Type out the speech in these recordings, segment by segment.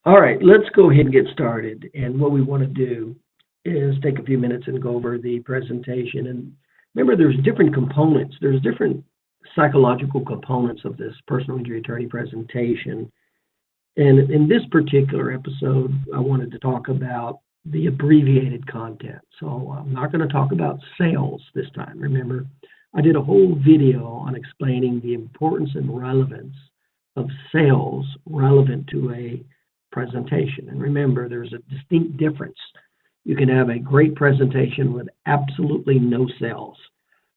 All right, let's go ahead and get started. And what we want to do is take a few minutes and go over the presentation. And remember, there's different components. There's different psychological components of this personal injury attorney presentation. And in this particular episode, I wanted to talk about the abbreviated content. So I'm not going to talk about sales this time. Remember, I did a whole video on explaining the importance and relevance of sales relevant to a presentation. And remember, there's a distinct difference. You can have a great presentation with absolutely no sales.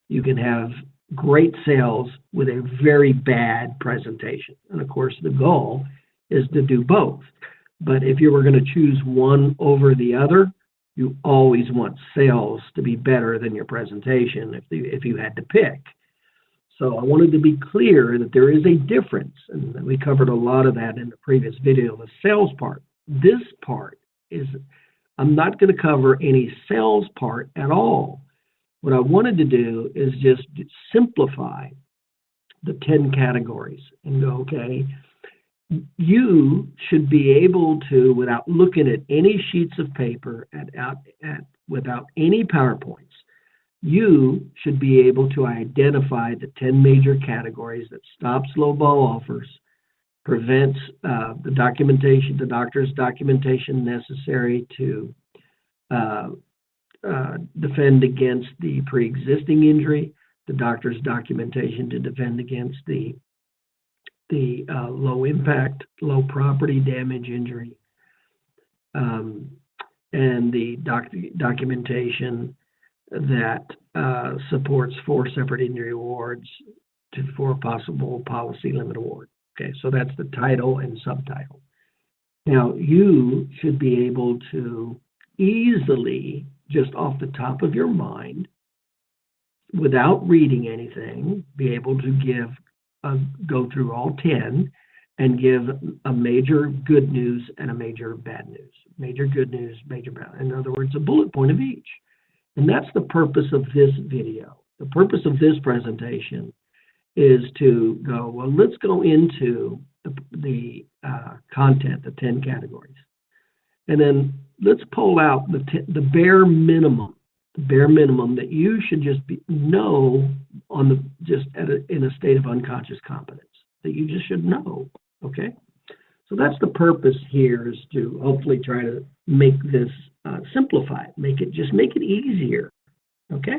You can have great sales with a very bad presentation. And of course, the goal is to do both. But if you were going to choose one over the other, you always want sales to be better than your presentation if you had to pick. So I wanted to be clear that there is a difference, and we covered a lot of that in the previous video, the sales part. This part is, I'm not going to cover any sales part at all. What I wanted to do is just simplify the 10 categories and go, okay, you should be able to, without looking at any sheets of paper, without any PowerPoints, you should be able to identify the 10 major categories that stops low-ball offers, prevents the doctor's documentation necessary to defend against the pre-existing injury, the doctor's documentation to defend against the low impact, low property damage injury, and the documentation that supports 4 separate injury awards for a possible policy limit award. Okay, so that's the title and subtitle. Now, you should be able to easily, just off the top of your mind, without reading anything, be able to go through all 10 and give a major good news and a major bad news. Major good news, major bad. In other words, a bullet point of each. And that's the purpose of this video. The purpose of this presentation is to go, well, let's go into the content, the 10 categories. And then let's pull out the bare minimum. The bare minimum that you should just know in a state of unconscious competence, that you just should know, okay? So that's the purpose here, is to hopefully try to make this simplify it, make it easier, okay?